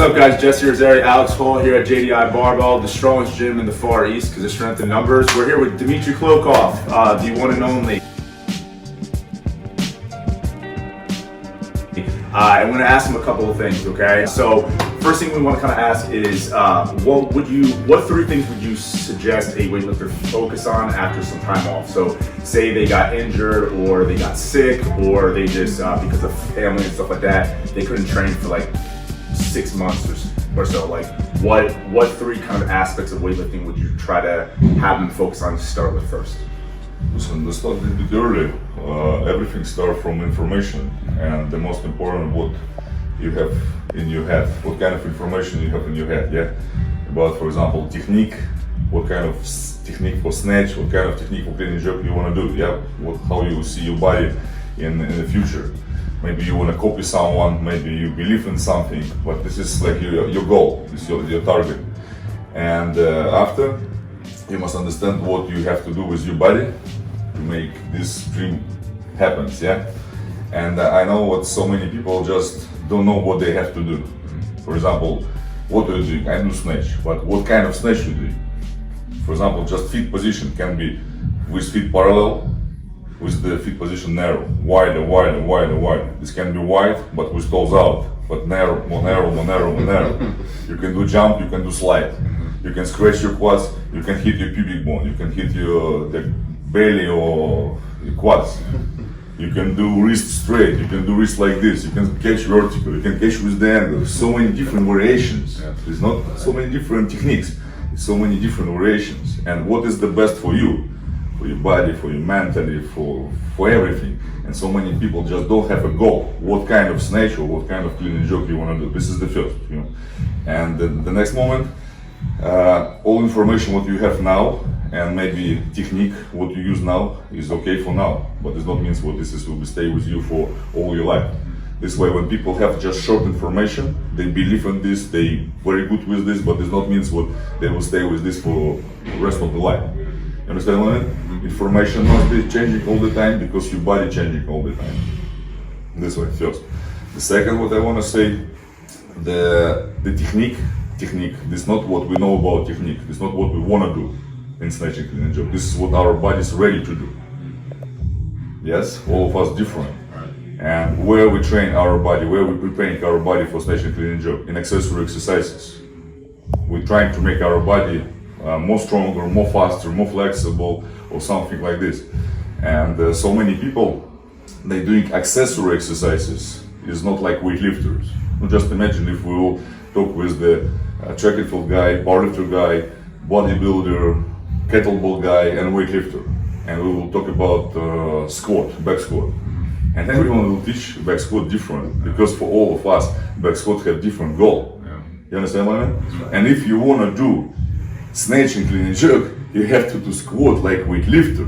up, guys? Jesse Irizarry, Alex Hall here at JDI Barbell, the strongest gym in the Far East because of strength in numbers. We're here with Dmitry Klokov, the one and only. I'm going to ask him a couple of things, okay? So, first thing we want to kind of ask is, what three things would you suggest a weightlifter focus on after some time off? So, say they got injured, or they got sick, or they just, because of family and stuff like that, they couldn't train for like 6 months or so. Like, what three kind of aspects of weightlifting would you try to have them focus on to start with first? Listen, let's start a little bit early. Everything starts from information, and the most important, what you have in your head, what kind of information you have in your head, yeah? About, for example, technique, what kind of technique for snatch, what kind of technique for clean and jerk you want to do, yeah? How you see your body in the future. Maybe you want to copy someone, maybe you believe in something, but this is like your goal, this is your target. And after, you must understand what you have to do with your body to make this dream happen, yeah? And I know what so many people just don't know what they have to do. For example, what are you doing? I do snatch, but what kind of snatch you do? For example, just feet position can be with feet parallel, with the feet position narrow, wider, wider, wider, wider. This can be wide, but with toes out, but narrow, more narrow, more narrow, more narrow. You can do jump, you can do slide. You can scratch your quads, you can hit your pubic bone, you can hit the belly or your quads. You can do wrist straight, you can do wrist like this, you can catch vertical, you can catch with the angle. So many different variations. There's not so many different techniques, there's so many different variations. And what is the best for you? For your body, for your mentally, for everything. And so many people just don't have a goal. What kind of snatch or what kind of clean and jerk you want to do. This is the first, you know. And the next moment, all information what you have now and maybe technique what you use now is okay for now, but this not means what this is will stay with you for all your life. This way, when people have just short information, they believe in this, they very good with this, but this not means what they will stay with this for the rest of the life. You understand what I mean? Information must be changing all the time because your body changing all the time. This way first. The second, what I want to say, the technique, this is not what we know about technique. This is not what we want to do in snatching, clean and jerk. This is what our body is ready to do. Yes, all of us different. And where we train our body, where we preparing our body for snatching, clean and jerk, in accessory exercises. We're trying to make our body more stronger, more faster, more flexible, or something like this. And so many people, they doing accessory exercises. It's not like weightlifters. Just imagine if we will talk with the track and field guy, powerlifter guy, bodybuilder, kettlebell guy, and weightlifter, and we will talk about squat, back squat, and everyone will teach back squat different because for all of us, back squat have different goal. You understand what I mean? And if you want to do snatching, clean and jerk, you have to do squat like weightlifter.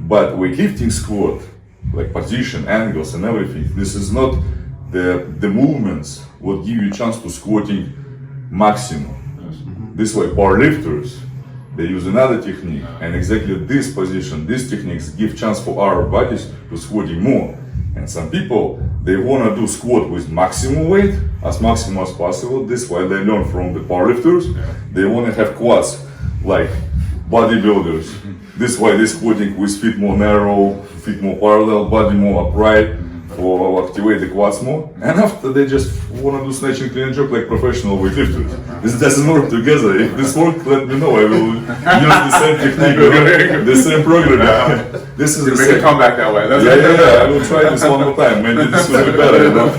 But weightlifting squat, like position, angles, and everything, this is not the movements what give you a chance to squatting maximum. This way, powerlifters, they use another technique, and exactly this position, these techniques give chance for our bodies to squatting more. And some people, they want to do squat with maximum weight, as maximum as possible. This way, they learn from the powerlifters. They want to have quads like bodybuilders. This way, they squatting with feet more narrow, feet more parallel, body more upright, for activate the quads more, and after they just want to do snatching, clean and jerk like professional weightlifters. This doesn't work together. If this works, let me know. I will use the same technique, the same program. This is the make same. a comeback that way. Yeah. I will try this one more time. Maybe this will be better. You know?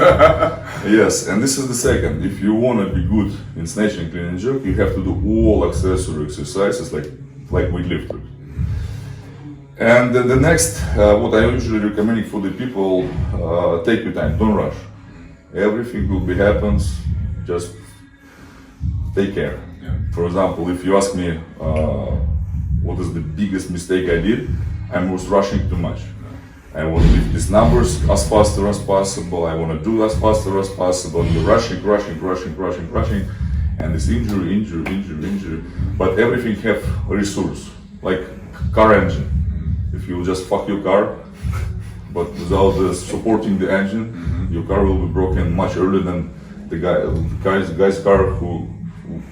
Yes, and this is the second. If you want to be good in snatching, clean and jerk, you have to do all accessory exercises like weightlifters. And the next, what I usually recommend for the people, take your time, don't rush. Everything will be happens, just take care. For example, if you ask me what is the biggest mistake I did, I was rushing too much. I want to lift these numbers as faster as possible, I want to do as faster as possible, you're rushing, and it's injury. But everything have a resource, like car engine. If you just fuck your car, but without supporting the engine, your car will be broken much earlier than the guys are who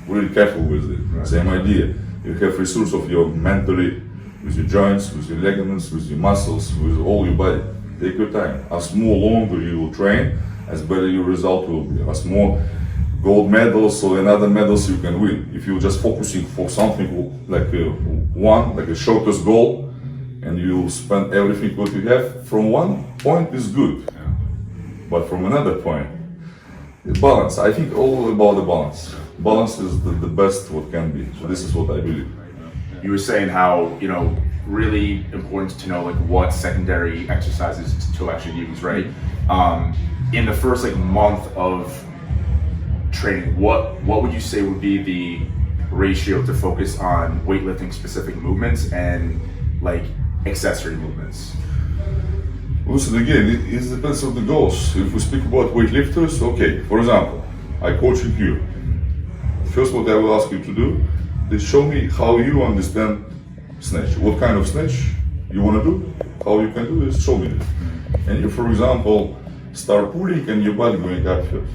really careful with it. Right. Same idea. You have resource of your mentally, with your joints, with your ligaments, with your muscles, with all your body. Take your time. As more longer you will train, as better your result will be. As more gold medals or another medals you can win. If you're just focusing for something like a shortest goal, and you spend everything what you have from one point is good, but from another point, the balance. I think all about the balance. Balance is the best what can be. So this is what I believe. You were saying how, really important to know like what secondary exercises to actually use, right? In the first like month of training, what would you say would be the ratio to focus on weightlifting specific movements and like accessory movements? Listen, again, it depends on the goals. If we speak about weightlifters, okay, for example, I coaching you. First what I will ask you to do is show me how you understand snatch. What kind of snatch you want to do, how you can do this, show me this. And you, for example, start pulling and your body going up first.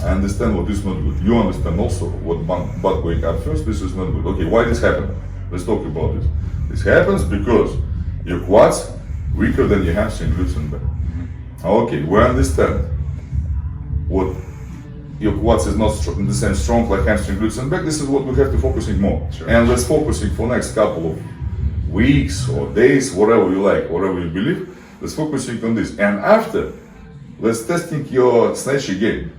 I understand what is not good. You understand also what butt going up first, this is not good. Okay, why this happened? Let's talk about this. This happens because your quads weaker than your hamstring, glutes and back. Okay, we understand what your quads is not the same strong like hamstring, glutes and back. This is what we have to focusing more. Sure. And let's focusing for next couple of weeks or days, whatever you like, whatever you believe. Let's focusing on this. And after, let's testing your snatch again.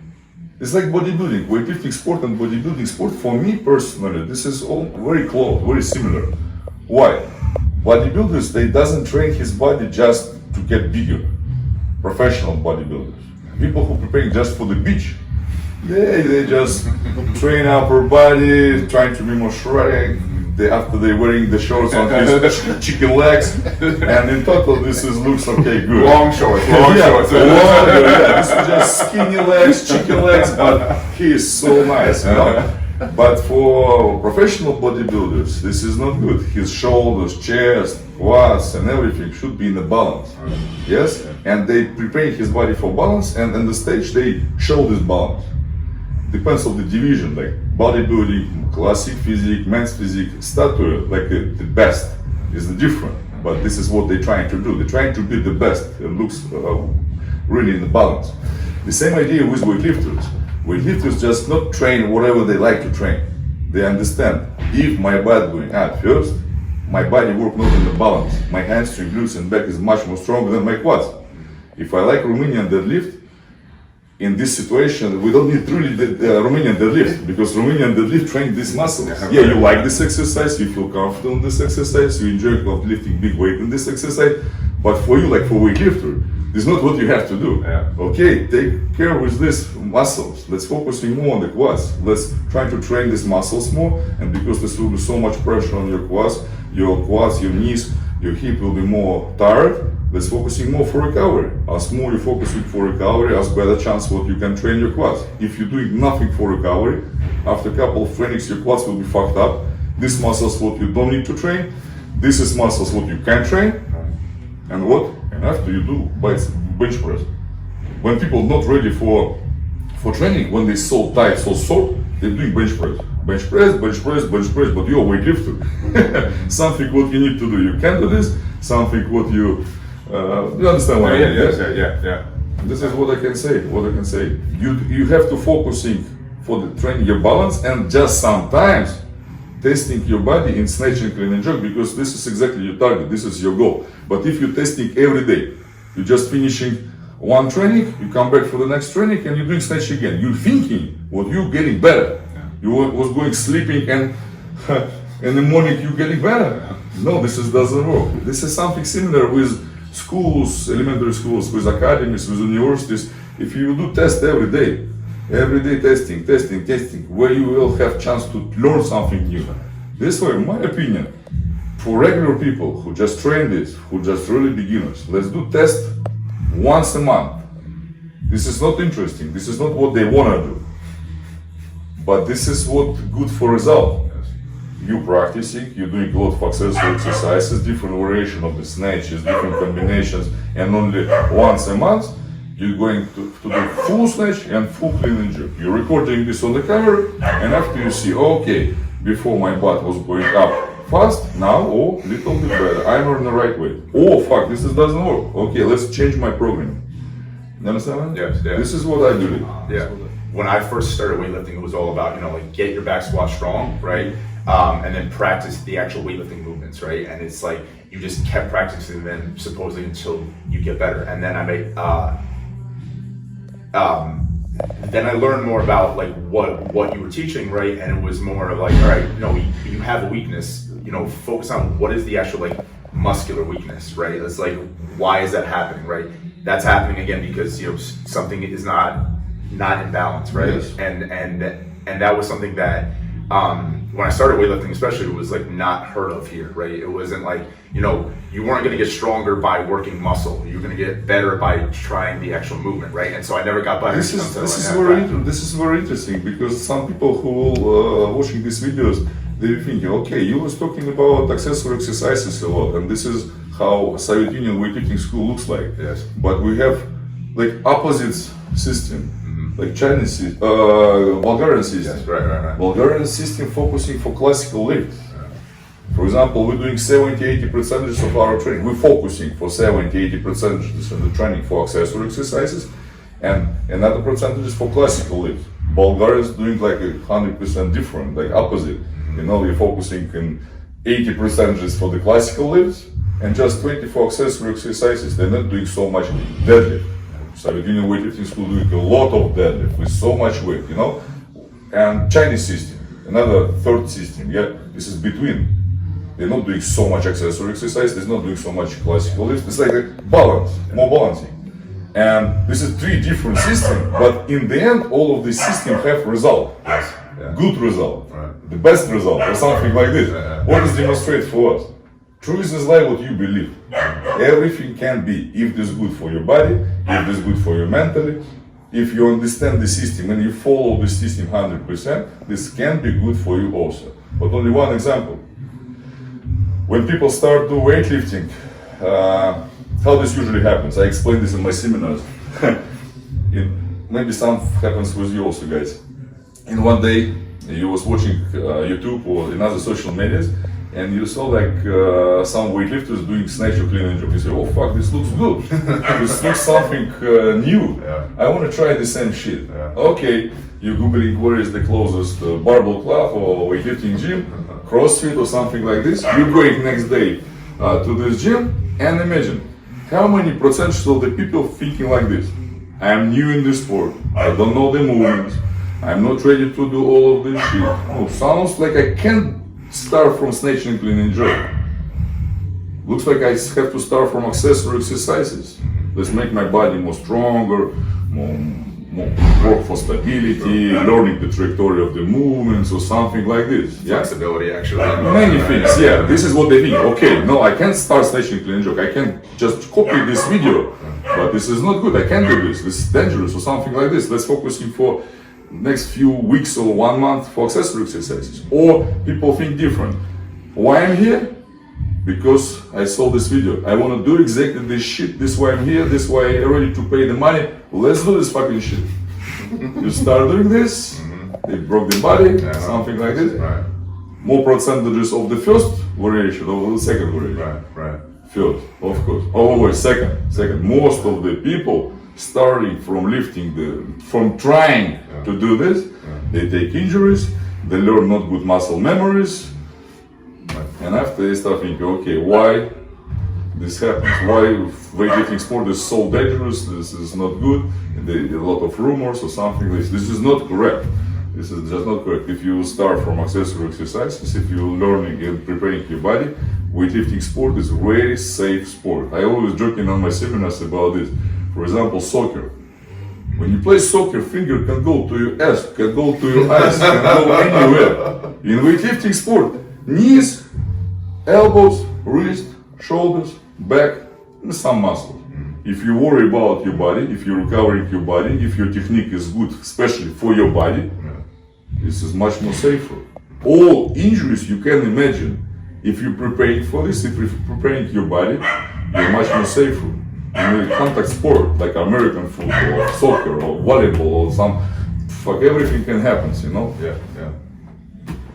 It's like bodybuilding, weightlifting sport and bodybuilding sport. For me personally, this is all very close, very similar. Why? Bodybuilders, they doesn't train his body just to get bigger. Professional bodybuilders, people who preparing just for the beach, they just train upper body, trying to be more shredded. After they wearing the shorts on his chicken legs, and in total this looks okay, good. Long shorts. This is just skinny legs, chicken legs, but he is so nice, But for professional bodybuilders, this is not good. His shoulders, chest, quads, and everything should be in a balance. Yes, and they prepare his body for balance, and on the stage they show this balance. Depends on the division, like bodybuilding, classic physique, men's physique, stature, like the best is the different. But this is what they're trying to do. They're trying to be the best. It looks really in the balance. The same idea with weightlifters. Weightlifters just not train whatever they like to train. They understand, if my body going up first, my body work not in the balance. My hamstring, glutes and back is much more stronger than my quads. If I like Romanian deadlift, in this situation, we don't need really the Romanian deadlift, because Romanian deadlift train these muscles. Yeah, you like this exercise, you feel comfortable in this exercise, you enjoy lifting big weight in this exercise, but for you, like for weightlifter, this is not what you have to do. Okay, take care with these muscles. Let's focusing more on the quads. Let's try to train these muscles more, and because this will be so much pressure on your quads, your knees, your hip will be more tired. Let's focusing more for recovery. As more you focusing for recovery, as better chance what you can train your quads. If you're doing nothing for recovery, after a couple of trainings your quads will be fucked up. These muscles what you don't need to train. This is muscles what you can train. And what? And after you do bench press. When people not ready for training, when they so tight, so sore, they're doing bench press. Bench press, bench press, bench press, but you're a weightlifter. Something what you need to do. You can do this, something what you understand what I mean? Yeah. This is what I can say. You have to focusing for the training your balance, and just sometimes testing your body in snatching, clean and jerk, because this is exactly your target. This is your goal. But if you're testing every day, you're just finishing one training, you come back for the next training, and you're doing snatch again. You're thinking what you're getting better. You was going sleeping, and in the morning you're getting better. No, doesn't work. This is something similar with schools, elementary schools, with academies, with universities. If you do test every day testing, where you will have chance to learn something new. This way, in my opinion, for regular people who just train this, who just really beginners, let's do test once a month. This is not interesting. This is not what they wanna do. But this is what good for result. You practicing, you're doing a lot of accessory exercises, different variation of the snatches, different combinations, and only once a month you're going to do full snatch and full clean and jerk. You're recording this on the camera, and after you see, okay, before my butt was going up fast, now, oh, little bit better. I'm on the right way. Oh, fuck, this doesn't work. Okay, let's change my programming. You understand that? Yes, yeah. This is what I do. Yeah. When I first started weightlifting, it was all about, you know, like get your back squat strong, right? And then practice the actual weightlifting movements, right? And it's like you just kept practicing them supposedly until you get better. And then then I learned more about like what you were teaching, right? And it was more of like, all right, no, you have a weakness, you know, focus on what is the actual like muscular weakness, right? It's like, why is that happening, right? That's happening again because, you know, something is not in balance, right? Yes. And that was something that when I started weightlifting, especially, it was like not heard of here, right? It wasn't like, you know, you weren't going to get stronger by working muscle. You were going to get better by trying the actual movement, right? And so I never got better. This is very interesting because some people who watching these videos, they're thinking, okay, you was talking about accessory exercises a lot, and this is how Soviet Union weightlifting school looks like. Yes. But we have like opposite system. Like Chinese, Bulgarian system. Yes, right. Bulgarian system focusing for classical lifts. For example, we're doing 70-80% of our training. We're focusing for 70-80% of the training for accessory exercises, and another percentages for classical lifts. Bulgarians doing like 100% different, like opposite. You know, you're focusing in 80% for the classical lifts and just 20 for accessory exercises. They're not doing so much deadlift. Soviet Union weightlifting school doing a lot of deadlift with so much weight, you know. And Chinese system, another third system, yeah, this is between. They're not doing so much accessory exercise, they're not doing so much classical lifts. It's like a balance, more balancing. And this is three different systems, but in the end, all of these systems have result. Yes. Yeah. Good result, Right. the best result, or something like this. What is demonstrate for us? Truth is like what you believe. Everything can be, if this is good for your body, if this is good for your mentally, if you understand the system and you follow the system 100%, this can be good for you also. But only one example. When people start do weightlifting, how this usually happens, I explain this in my seminars. Maybe some happens with you also, guys. In one day, you was watching YouTube or in other social medias, and you saw like some weightlifters doing snatch or clean and jerk. You say, oh fuck, this looks good. This looks something new. Yeah. I want to try the same shit. Yeah. Okay, you're googling where is the closest barbell club or weightlifting gym, CrossFit or something like this. You're going next day to this gym, and imagine how many percentage of the people thinking like this. I'm new in this sport. I don't know the movements. I'm not ready to do all of this shit. Oh, sounds like I can't start from snatching and clean and jerk. Looks like I have to start from accessory exercises. Let's make my body more stronger, more work for stability, learning the trajectory of the movements or something like this. Yeah? Flexibility, actually. Many things, yeah. This is what they think. Okay, no, I can't start snatching clean and jerk. I can just copy this video, but this is not good. I can't do this. This is dangerous or something like this. Let's focus for next few weeks or 1 month for accessory exercises. Or people think different. Why I'm here? Because I saw this video. I want to do exactly this shit. This why I'm here. This why I'm ready to pay the money. Let's do this fucking shit. You start doing this. They broke the body. Something like this. Right. More percentages of the first variation over the second variation. Right. First, of course. Always second. Most of the people starting from lifting from trying to do this, they take injuries, they learn not good muscle memories, and after they start thinking, okay, why this happens? Why weightlifting sport is so dangerous? This is not good. A lot of rumors or something like this. This is not correct. This is just not correct. If you start from accessory exercises, if you're learning and preparing your body, weightlifting sport is a very safe sport. I always joking on my seminars about this. For example, soccer. When you play soccer, finger can go to your ass, can go to your eyes, can go anywhere. In weightlifting sport, knees, elbows, wrist, shoulders, back, and some muscles. If you worry about your body, if you're recovering your body, if your technique is good, especially for your body, this is much more safer. All injuries you can imagine, if you're preparing for this, if you're preparing your body, you're much more safer. in a contact sport like American football, or soccer, or volleyball, or some, fuck, everything can happen, you know? Yeah.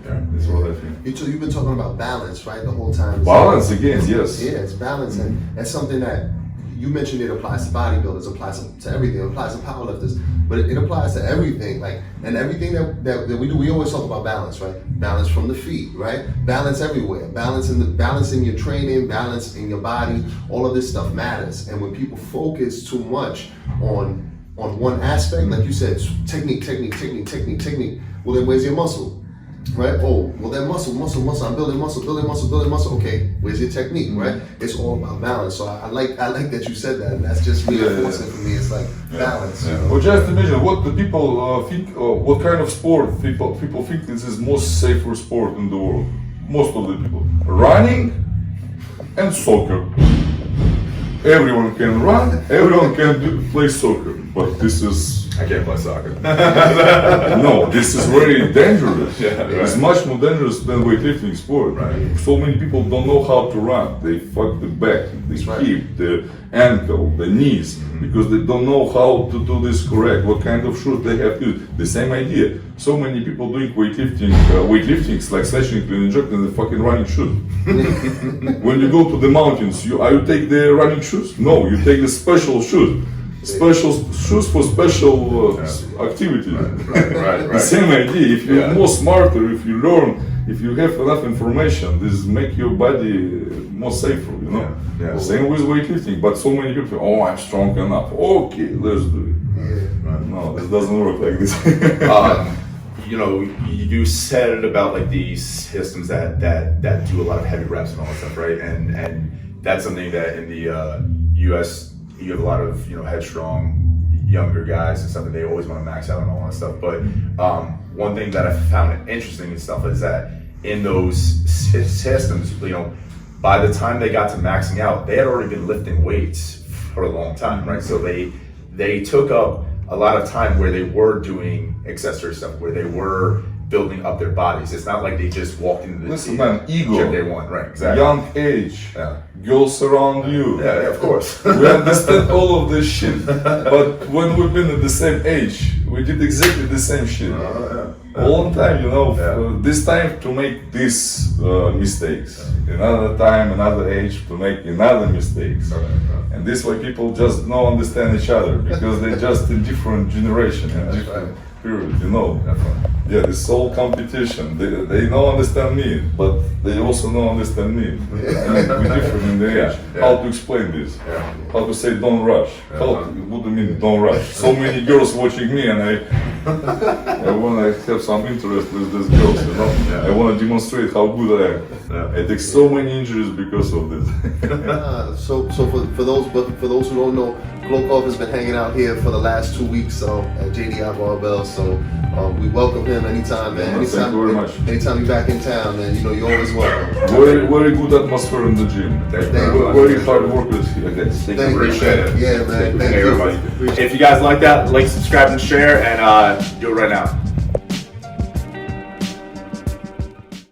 That's what I think. You've been talking about balance, right, the whole time. Balance again, yes. Yeah, it's balance, and that's something that you mentioned. It applies to bodybuilders, applies to everything, it applies to powerlifters, but it applies to everything. Like, and everything that we do, we always talk about balance, right? Balance from the feet, right? Balance everywhere. Balance in your training, balance in your body. All of this stuff matters. And when people focus too much on one aspect, like you said, technique. Well, then where's your muscle? Right? Oh, well then muscle. I'm building muscle. Okay, where's your technique? Right? It's all about balance. So I like that you said that, and that's just reinforcing for me. It's like balance. You know? Well, just imagine what the people think. What kind of sport people think this is most safer sport in the world. Most of the people, running and soccer. Everyone can run. Everyone can play soccer. But this is. I can't play soccer. No, this is very dangerous. Yeah, It's right. much more dangerous than weightlifting sport. Right. So many people don't know how to run. They fuck the back, the hip, the ankle, the knees, because they don't know how to do this correct. What kind of shoes they have to use. The same idea. So many people doing weightlifting is like slashing to inject in the fucking running shoes. When you go to the mountains, you take the running shoes? No, you take the special shoes. Special shoes for special activities. Right. The same idea. If you're Yeah. more smarter, if you learn, if you have enough information, this make your body more safer. You know. Yeah. Same with weightlifting. But so many people, oh, I'm strong enough. Okay, let's do it. No, this doesn't work like this. You said about like these systems that do a lot of heavy reps and all that stuff, right? And that's something that in the U.S. you have a lot of headstrong younger guys and stuff, and they always want to max out and all that stuff. But one thing that I found interesting and stuff is that in those systems, by the time they got to maxing out, they had already been lifting weights for a long time, right? So they took up a lot of time where they were doing accessory stuff, where they were building up their bodies. It's not like they just walked into the Listen, man, ego. gym day one, right? Exactly. Young age, Yeah. girls around you. Yeah, of course. We understand all of this shit, but when we've been at the same age, we did exactly the same shit. A long time, this time to make these mistakes. Another time, another age to make another mistakes. And this way people just don't understand each other because they're just in different generation and different period, Yeah, this whole competition. They don't understand me, but they also don't understand me. We're different in the age. How to explain this? How to say don't rush? What do you mean don't rush? So many girls watching me, and I want to have some interest with these girls. I want to demonstrate how good I am. I take so many injuries because of this. So for those who don't know, Klokov has been hanging out here for the last 2 weeks at JDI Barbell. So we welcome him anytime, man. Thank you very much. Anytime you're back in town, man, you're always welcome. Very good atmosphere in the gym. Very hard workers here. Thank you. Appreciate it. Yeah, man. Thank Hey, you. everybody. If you guys like that, like, subscribe, and share, and do it right now.